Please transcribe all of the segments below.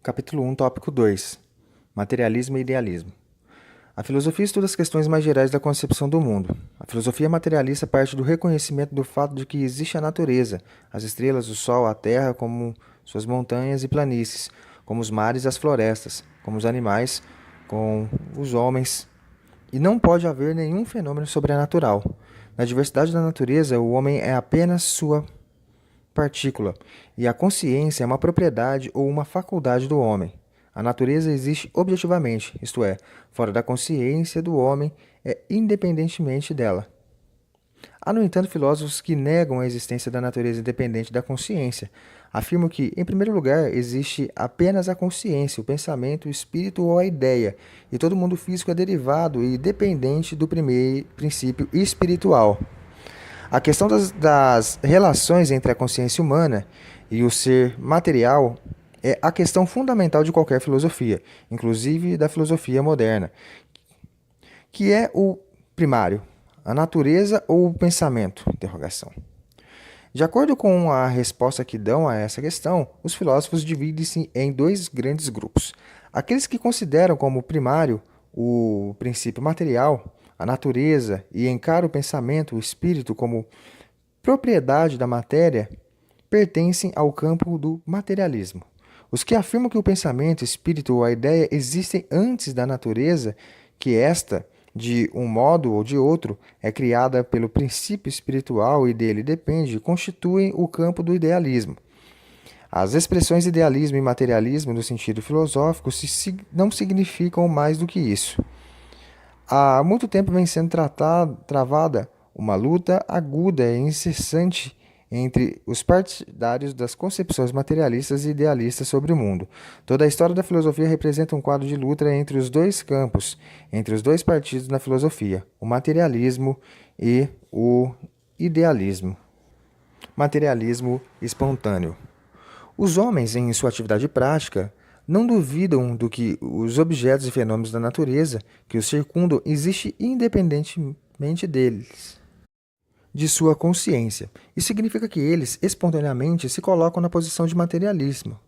Capítulo 1, tópico 2. Materialismo e idealismo. A filosofia estuda as questões mais gerais da concepção do mundo. A filosofia materialista parte do reconhecimento do fato de que existe a natureza, as estrelas, o sol, a terra, como suas montanhas e planícies, como os mares e as florestas, como os animais, com os homens, e não pode haver nenhum fenômeno sobrenatural. Na diversidade da natureza, o homem é apenas sua partícula, e a consciência é uma propriedade ou uma faculdade do homem. A natureza existe objetivamente, isto é, fora da consciência do homem, é independentemente dela. Há, no entanto, filósofos que negam a existência da natureza independente da consciência. Afirmam que, em primeiro lugar, existe apenas a consciência, o pensamento, o espírito ou a ideia, e todo mundo físico é derivado e dependente do primeiro princípio espiritual. A questão das relações entre a consciência humana e o ser material é a questão fundamental de qualquer filosofia, inclusive da filosofia moderna, que é o primário, a natureza ou o pensamento? Interrogação. De acordo com a resposta que dão a essa questão, os filósofos dividem-se em dois grandes grupos. Aqueles que consideram como primário o princípio material, a natureza, e encaram o pensamento, o espírito, como propriedade da matéria, pertencem ao campo do materialismo. Os que afirmam que o pensamento, o espírito ou a ideia existem antes da natureza, que esta, de um modo ou de outro, é criada pelo princípio espiritual e dele depende, constituem o campo do idealismo. As expressões idealismo e materialismo, no sentido filosófico, não significam mais do que isso. Há muito tempo vem sendo travada uma luta aguda e incessante entre os partidários das concepções materialistas e idealistas sobre o mundo. Toda a história da filosofia representa um quadro de luta entre os dois campos, entre os dois partidos na filosofia, o materialismo e o idealismo. Materialismo espontâneo. Os homens, em sua atividade prática, não duvidam do que os objetos e fenômenos da natureza que os circundam existem independentemente deles, de sua consciência. Isso significa que eles, espontaneamente, se colocam na posição de materialismo.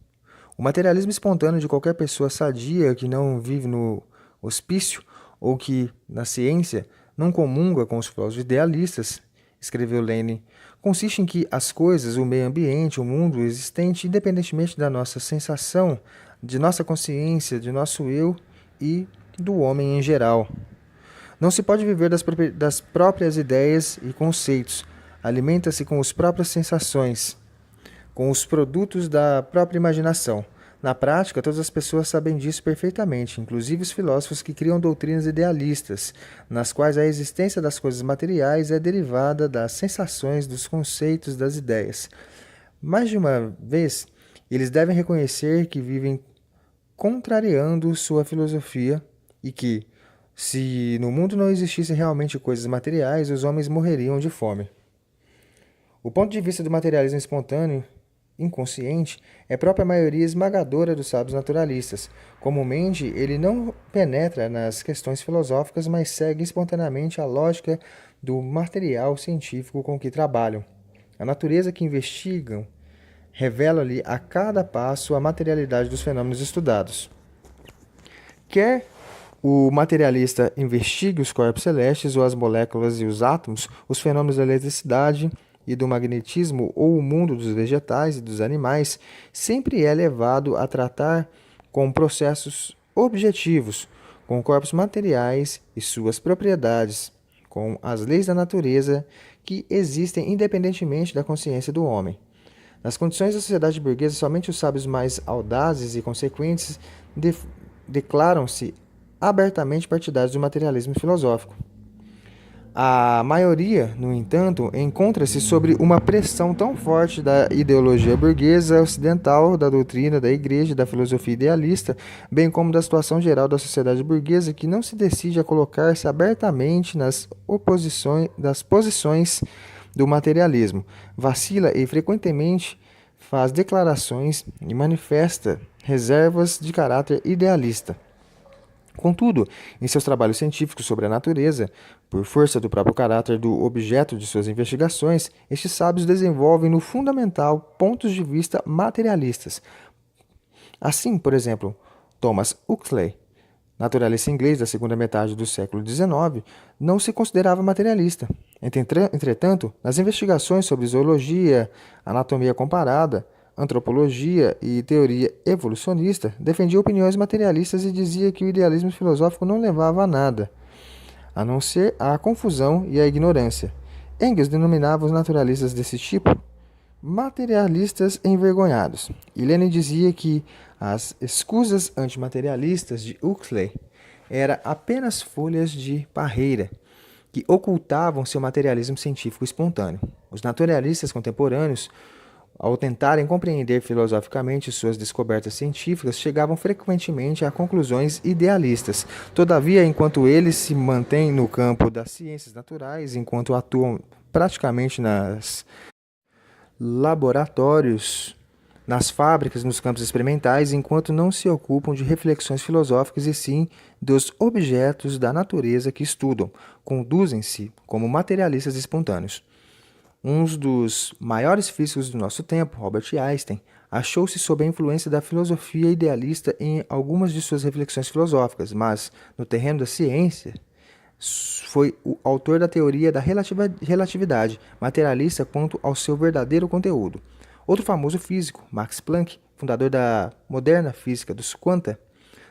O materialismo espontâneo de qualquer pessoa sadia que não vive no hospício ou que, na ciência, não comunga com os filósofos idealistas, escreveu Lenin, consiste em que as coisas, o meio ambiente, o mundo existente, independentemente da nossa sensação, de nossa consciência, de nosso eu e do homem em geral. Não se pode viver das próprias ideias e conceitos. Alimenta-se com as próprias sensações, com os produtos da própria imaginação. Na prática, todas as pessoas sabem disso perfeitamente, inclusive os filósofos que criam doutrinas idealistas, nas quais a existência das coisas materiais é derivada das sensações, dos conceitos, das ideias. Mais de uma vez, eles devem reconhecer que vivem contrariando sua filosofia e que, se no mundo não existissem realmente coisas materiais, os homens morreriam de fome. O ponto de vista do materialismo espontâneo, inconsciente, é a própria maioria esmagadora dos sábios naturalistas. Comumente, ele não penetra nas questões filosóficas, mas segue espontaneamente a lógica do material científico com que trabalham. A natureza que investigam revela-lhe a cada passo a materialidade dos fenômenos estudados. Quer o materialista investigue os corpos celestes ou as moléculas e os átomos, os fenômenos da eletricidade e do magnetismo ou o mundo dos vegetais e dos animais, sempre é levado a tratar com processos objetivos, com corpos materiais e suas propriedades, com as leis da natureza que existem independentemente da consciência do homem. Nas condições da sociedade burguesa, somente os sábios mais audazes e consequentes declaram-se abertamente partidários do materialismo filosófico. A maioria, no entanto, encontra-se sob uma pressão tão forte da ideologia burguesa ocidental, da doutrina da igreja e da filosofia idealista, bem como da situação geral da sociedade burguesa, que não se decide a colocar-se abertamente das posições do materialismo, vacila e frequentemente faz declarações e manifesta reservas de caráter idealista. Contudo, em seus trabalhos científicos sobre a natureza, por força do próprio caráter do objeto de suas investigações, estes sábios desenvolvem no fundamental pontos de vista materialistas. Assim, por exemplo, Thomas Huxley, naturalista inglês da segunda metade do século XIX, não se considerava materialista. Entretanto, nas investigações sobre zoologia, anatomia comparada, antropologia e teoria evolucionista, defendia opiniões materialistas e dizia que o idealismo filosófico não levava a nada, a não ser a confusão e a ignorância. Engels denominava os naturalistas desse tipo materialistas envergonhados. E Lenin dizia que as escusas antimaterialistas de Huxley eram apenas folhas de parreira que ocultavam seu materialismo científico espontâneo. Os naturalistas contemporâneos, ao tentarem compreender filosoficamente suas descobertas científicas, chegavam frequentemente a conclusões idealistas. Todavia, enquanto eles se mantêm no campo das ciências naturais, enquanto atuam praticamente nas laboratórios, nas fábricas, nos campos experimentais, enquanto não se ocupam de reflexões filosóficas e sim dos objetos da natureza que estudam, conduzem-se como materialistas espontâneos. Um dos maiores físicos do nosso tempo, Albert Einstein, achou-se sob a influência da filosofia idealista em algumas de suas reflexões filosóficas, mas, no terreno da ciência, foi o autor da teoria da relatividade, materialista quanto ao seu verdadeiro conteúdo. Outro famoso físico, Max Planck, fundador da moderna física dos quanta,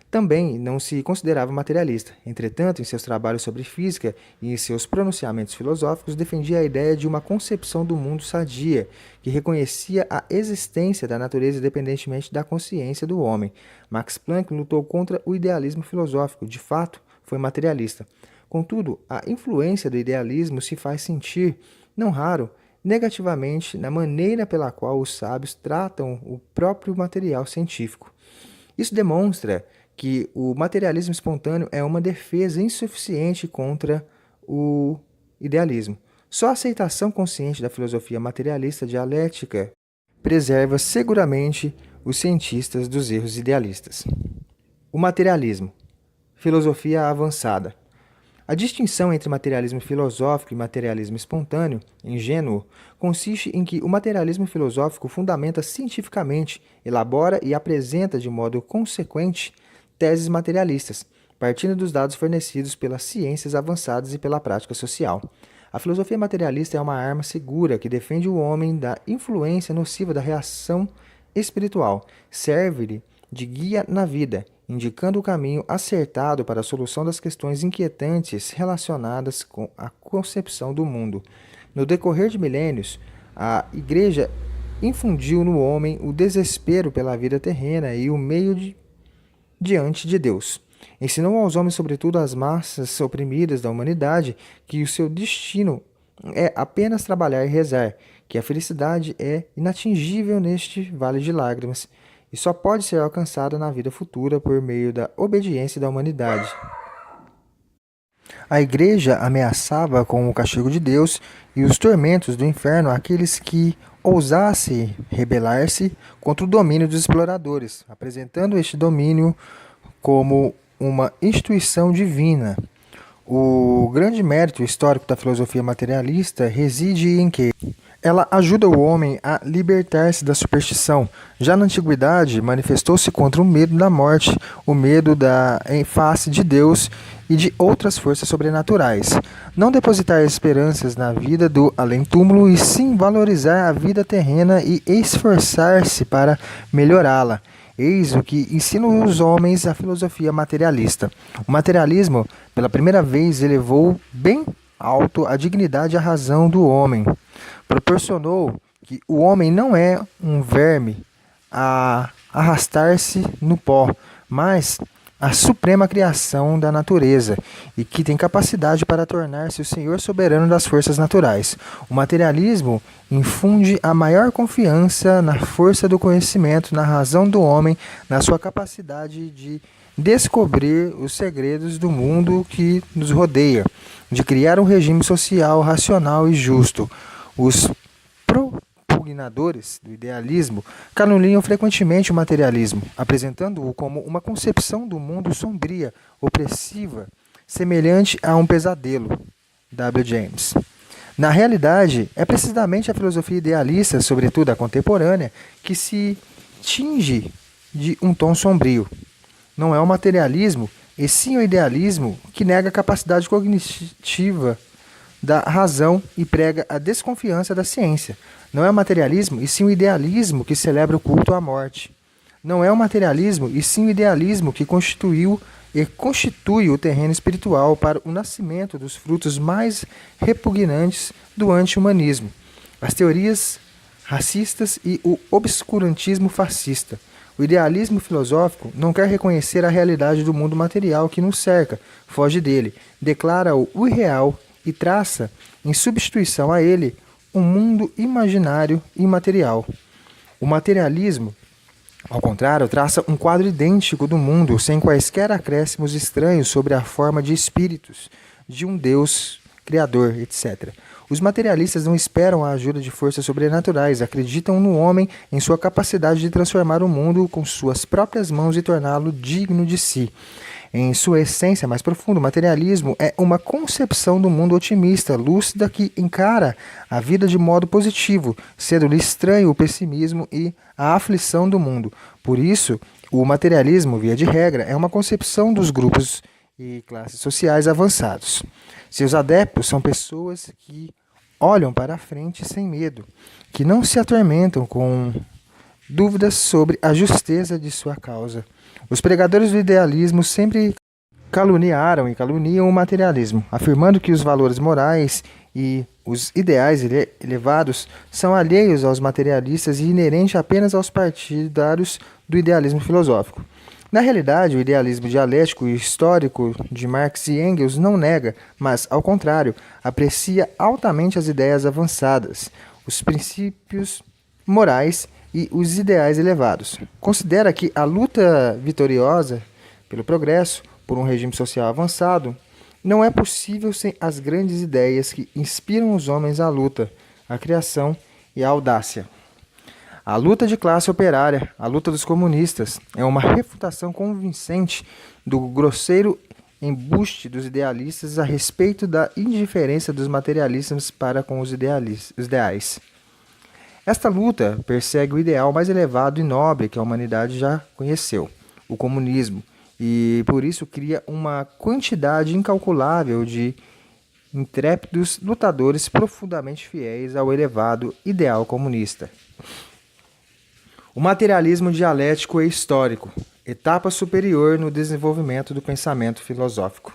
também não se considerava materialista. Entretanto, em seus trabalhos sobre física e em seus pronunciamentos filosóficos, defendia a ideia de uma concepção do mundo sadia, que reconhecia a existência da natureza independentemente da consciência do homem. Max Planck lutou contra o idealismo filosófico, de fato, foi materialista. Contudo, a influência do idealismo se faz sentir, não raro, negativamente na maneira pela qual os sábios tratam o próprio material científico. Isso demonstra que o materialismo espontâneo é uma defesa insuficiente contra o idealismo. Só a aceitação consciente da filosofia materialista dialética preserva seguramente os cientistas dos erros idealistas. O materialismo, filosofia avançada. A distinção entre materialismo filosófico e materialismo espontâneo, ingênuo, consiste em que o materialismo filosófico fundamenta cientificamente, elabora e apresenta de modo consequente teses materialistas, partindo dos dados fornecidos pelas ciências avançadas e pela prática social. A filosofia materialista é uma arma segura que defende o homem da influência nociva da reação espiritual, serve-lhe de guia na vida, indicando o caminho acertado para a solução das questões inquietantes relacionadas com a concepção do mundo. No decorrer de milênios, a Igreja infundiu no homem o desespero pela vida terrena e o meio diante de Deus. Ensinou aos homens, sobretudo às massas oprimidas da humanidade, que o seu destino é apenas trabalhar e rezar, que a felicidade é inatingível neste vale de lágrimas e só pode ser alcançada na vida futura por meio da obediência da humanidade. A Igreja ameaçava com o castigo de Deus e os tormentos do inferno aqueles que ousassem rebelar-se contra o domínio dos exploradores, apresentando este domínio como uma instituição divina. O grande mérito histórico da filosofia materialista reside em que ela ajuda o homem a libertar-se da superstição. Já na antiguidade, manifestou-se contra o medo da morte, o medo da em face de Deus e de outras forças sobrenaturais. Não depositar esperanças na vida do além-túmulo e sim valorizar a vida terrena e esforçar-se para melhorá-la. Eis o que ensina os homens a filosofia materialista. O materialismo, pela primeira vez, elevou bem alto a dignidade e a razão do homem. Proporcionou que o homem não é um verme a arrastar-se no pó, mas a suprema criação da natureza e que tem capacidade para tornar-se o senhor soberano das forças naturais. O materialismo infunde a maior confiança na força do conhecimento, na razão do homem, na sua capacidade de descobrir os segredos do mundo que nos rodeia, de criar um regime social racional e justo. Os propugnadores do idealismo caluniam frequentemente o materialismo, apresentando-o como uma concepção do mundo sombria, opressiva, semelhante a um pesadelo. W. James. Na realidade, é precisamente a filosofia idealista, sobretudo a contemporânea, que se tinge de um tom sombrio. Não é o materialismo, e sim o idealismo que nega a capacidade cognitiva da razão e prega a desconfiança da ciência. Não é o materialismo, e sim o idealismo que celebra o culto à morte. Não é o materialismo, e sim o idealismo que constituiu e constitui o terreno espiritual para o nascimento dos frutos mais repugnantes do anti-humanismo, as teorias racistas e o obscurantismo fascista. O idealismo filosófico não quer reconhecer a realidade do mundo material que nos cerca, foge dele, declara-o irreal e traça, em substituição a ele, um mundo imaginário e imaterial. O materialismo, ao contrário, traça um quadro idêntico do mundo, sem quaisquer acréscimos estranhos sobre a forma de espíritos, de um Deus criador, etc. Os materialistas não esperam a ajuda de forças sobrenaturais, acreditam no homem em sua capacidade de transformar o mundo com suas próprias mãos e torná-lo digno de si. Em sua essência mais profunda, o materialismo é uma concepção do mundo otimista, lúcida, que encara a vida de modo positivo, sendo-lhe estranho o pessimismo e a aflição do mundo. Por isso, o materialismo, via de regra, é uma concepção dos grupos e classes sociais avançados. Seus adeptos são pessoas que olham para a frente sem medo, que não se atormentam com dúvidas sobre a justeza de sua causa. Os pregadores do idealismo sempre caluniaram e caluniam o materialismo, afirmando que os valores morais e os ideais elevados são alheios aos materialistas e inerentes apenas aos partidários do idealismo filosófico. Na realidade, o idealismo dialético e histórico de Marx e Engels não nega, mas, ao contrário, aprecia altamente as ideias avançadas, os princípios morais e os ideais elevados. Considera que a luta vitoriosa pelo progresso, por um regime social avançado, não é possível sem as grandes ideias que inspiram os homens à luta, à criação e à audácia. A luta de classe operária, a luta dos comunistas, é uma refutação convincente do grosseiro embuste dos idealistas a respeito da indiferença dos materialistas para com os ideais. Esta luta persegue o ideal mais elevado e nobre que a humanidade já conheceu, o comunismo, e por isso cria uma quantidade incalculável de intrépidos lutadores profundamente fiéis ao elevado ideal comunista. O materialismo dialético e histórico, etapa superior no desenvolvimento do pensamento filosófico.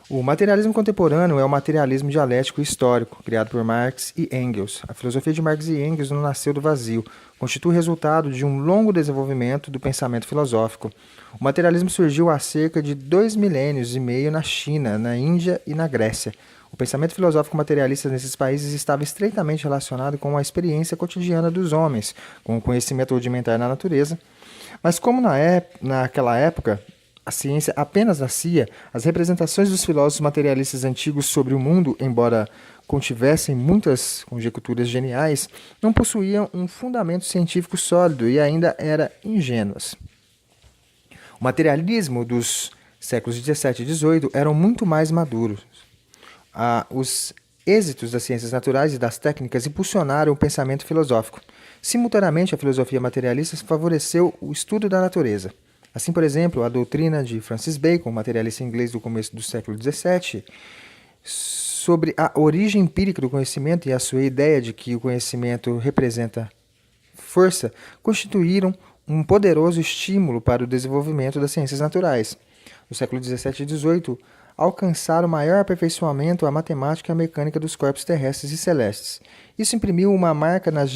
O materialismo contemporâneo é o materialismo dialético e histórico, criado por Marx e Engels. A filosofia de Marx e Engels não nasceu do vazio, constitui o resultado de um longo desenvolvimento do pensamento filosófico. O materialismo surgiu há cerca de 2,5 milênios na China, na Índia e na Grécia. O pensamento filosófico materialista nesses países estava estreitamente relacionado com a experiência cotidiana dos homens, com o conhecimento rudimentar na natureza. Mas como naquela época a ciência apenas nascia, as representações dos filósofos materialistas antigos sobre o mundo, embora contivessem muitas conjecturas geniais, não possuíam um fundamento científico sólido e ainda eram ingênuas. O materialismo dos séculos 17 e 18 eram muito mais maduros. Os êxitos das ciências naturais e das técnicas impulsionaram o pensamento filosófico. Simultaneamente, a filosofia materialista favoreceu o estudo da natureza. Assim, por exemplo, a doutrina de Francis Bacon, materialista inglês do começo do século XVII, sobre a origem empírica do conhecimento e a sua ideia de que o conhecimento representa força, constituíram um poderoso estímulo para o desenvolvimento das ciências naturais. No século XVII e XVIII, alcançaram maior aperfeiçoamento a matemática e a mecânica dos corpos terrestres e celestes. Isso imprimiu uma marca nas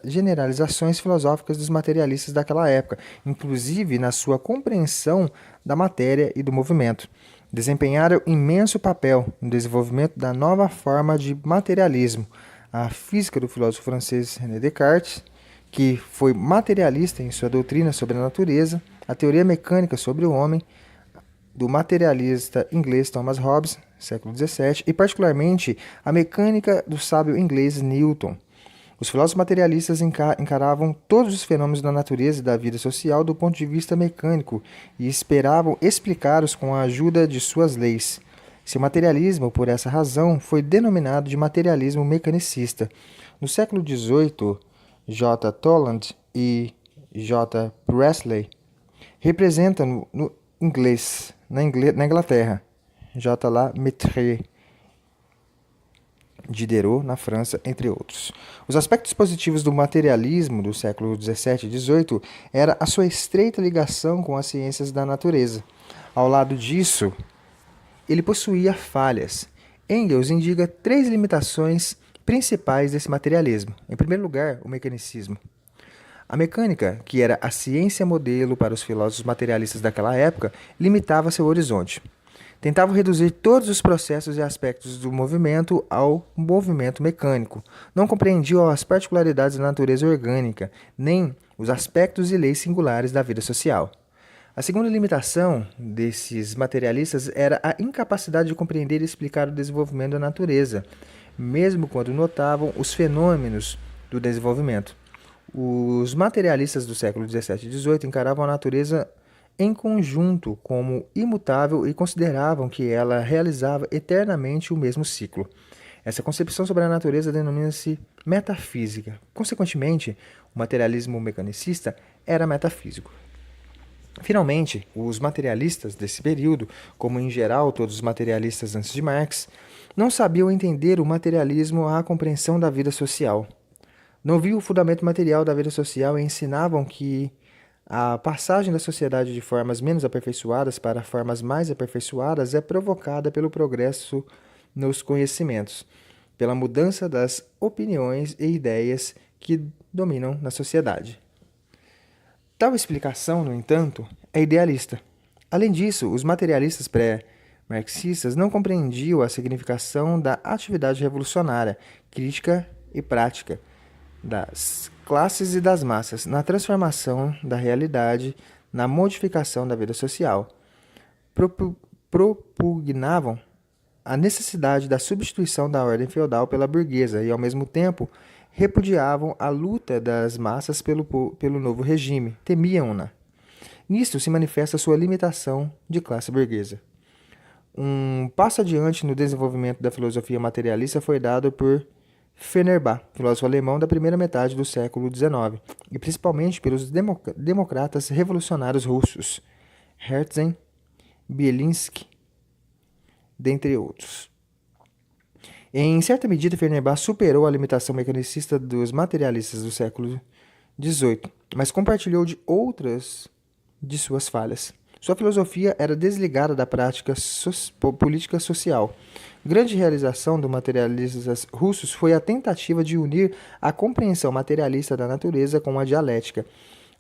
generalizações filosóficas dos materialistas daquela época, inclusive na sua compreensão da matéria e do movimento. Desempenharam imenso papel no desenvolvimento da nova forma de materialismo, a física do filósofo francês René Descartes, que foi materialista em sua doutrina sobre a natureza, a teoria mecânica sobre o homem, do materialista inglês Thomas Hobbes, século XVII, e particularmente a mecânica do sábio inglês Newton. Os filósofos materialistas encaravam todos os fenômenos da natureza e da vida social do ponto de vista mecânico e esperavam explicá-los com a ajuda de suas leis. Seu materialismo, por essa razão, foi denominado de materialismo mecanicista. No século XVIII, J. Toland e J. Presley, representa no inglês, na Inglaterra, J. La Mettrie, Diderot, na França, entre outros. Os aspectos positivos do materialismo do século XVII e XVIII era a sua estreita ligação com as ciências da natureza. Ao lado disso, ele possuía falhas. Engels indica 3 limitações principais desse materialismo. Em primeiro lugar, o mecanicismo. A mecânica, que era a ciência modelo para os filósofos materialistas daquela época, limitava seu horizonte. Tentavam reduzir todos os processos e aspectos do movimento ao movimento mecânico. Não compreendiam as particularidades da natureza orgânica, nem os aspectos e leis singulares da vida social. A segunda limitação desses materialistas era a incapacidade de compreender e explicar o desenvolvimento da natureza, mesmo quando notavam os fenômenos do desenvolvimento. Os materialistas do século XVII e XVIII encaravam a natureza em conjunto como imutável e consideravam que ela realizava eternamente o mesmo ciclo. Essa concepção sobre a natureza denomina-se metafísica. Consequentemente, o materialismo mecanicista era metafísico. Finalmente, os materialistas desse período, como em geral todos os materialistas antes de Marx, não sabiam entender o materialismo à compreensão da vida social. Não viam o fundamento material da vida social e ensinavam que a passagem da sociedade de formas menos aperfeiçoadas para formas mais aperfeiçoadas é provocada pelo progresso nos conhecimentos, pela mudança das opiniões e ideias que dominam na sociedade. Tal explicação, no entanto, é idealista. Além disso, os materialistas pré-marxistas não compreendiam a significação da atividade revolucionária, crítica e prática das classes e das massas na transformação da realidade, na modificação da vida social. Propugnavam a necessidade da substituição da ordem feudal pela burguesa e, ao mesmo tempo, repudiavam a luta das massas pelo novo regime, temiam-na. Nisto se manifesta sua limitação de classe burguesa. Um passo adiante no desenvolvimento da filosofia materialista foi dado por Feuerbach, filósofo alemão da primeira metade do século XIX, e principalmente pelos democratas revolucionários russos, Herzen, Bielinski, dentre outros. Em certa medida, Feuerbach superou a limitação mecanicista dos materialistas do século XVIII, mas compartilhou de outras de suas falhas. Sua filosofia era desligada da prática política social. Grande realização dos materialistas russos foi a tentativa de unir a compreensão materialista da natureza com a dialética.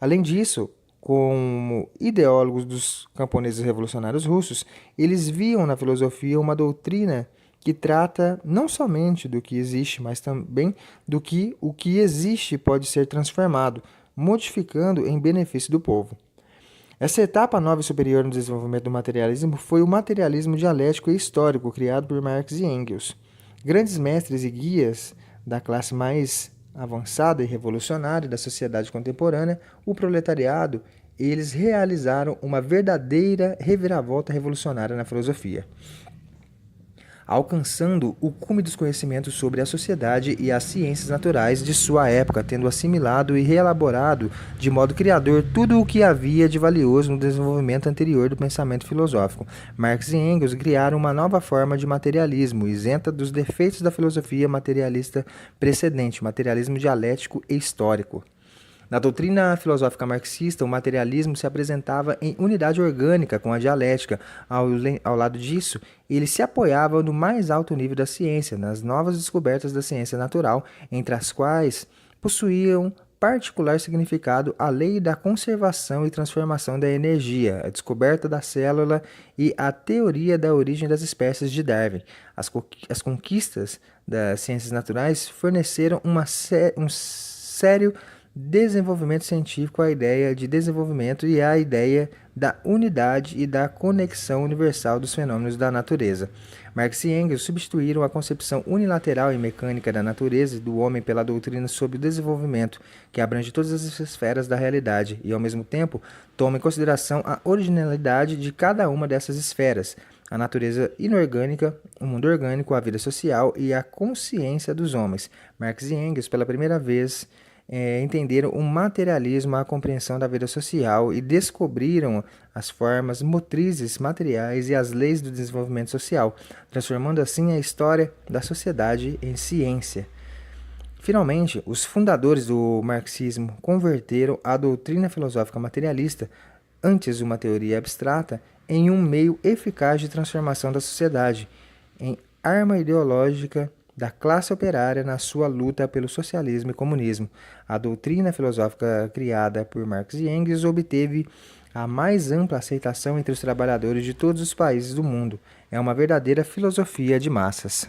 Além disso, como ideólogos dos camponeses revolucionários russos, eles viam na filosofia uma doutrina que trata não somente do que existe, mas também do que o que existe pode ser transformado, modificando em benefício do povo. Essa etapa nova e superior no desenvolvimento do materialismo foi o materialismo dialético e histórico criado por Marx e Engels. Grandes mestres e guias da classe mais avançada e revolucionária da sociedade contemporânea, o proletariado, eles realizaram uma verdadeira reviravolta revolucionária na filosofia, alcançando o cume dos conhecimentos sobre a sociedade e as ciências naturais de sua época, tendo assimilado e reelaborado de modo criador tudo o que havia de valioso no desenvolvimento anterior do pensamento filosófico. Marx e Engels criaram uma nova forma de materialismo, isenta dos defeitos da filosofia materialista precedente, o materialismo dialético e histórico. Na doutrina filosófica marxista, o materialismo se apresentava em unidade orgânica com a dialética. Ao lado disso, ele se apoiava no mais alto nível da ciência, nas novas descobertas da ciência natural, entre as quais possuíam particular significado a lei da conservação e transformação da energia, a descoberta da célula e a teoria da origem das espécies de Darwin. As conquistas das ciências naturais forneceram um sério desenvolvimento científico, a ideia de desenvolvimento e a ideia da unidade e da conexão universal dos fenômenos da natureza. Marx e Engels substituíram a concepção unilateral e mecânica da natureza e do homem pela doutrina sobre o desenvolvimento, que abrange todas as esferas da realidade e, ao mesmo tempo, toma em consideração a originalidade de cada uma dessas esferas, a natureza inorgânica, o mundo orgânico, a vida social e a consciência dos homens. Marx e Engels, pela primeira vez, entenderam o materialismo à compreensão da vida social e descobriram as formas motrizes materiais e as leis do desenvolvimento social, transformando assim a história da sociedade em ciência. Finalmente, os fundadores do marxismo converteram a doutrina filosófica materialista, antes uma teoria abstrata, em um meio eficaz de transformação da sociedade, em arma ideológica da classe operária na sua luta pelo socialismo e comunismo. A doutrina filosófica criada por Marx e Engels obteve a mais ampla aceitação entre os trabalhadores de todos os países do mundo. É uma verdadeira filosofia de massas.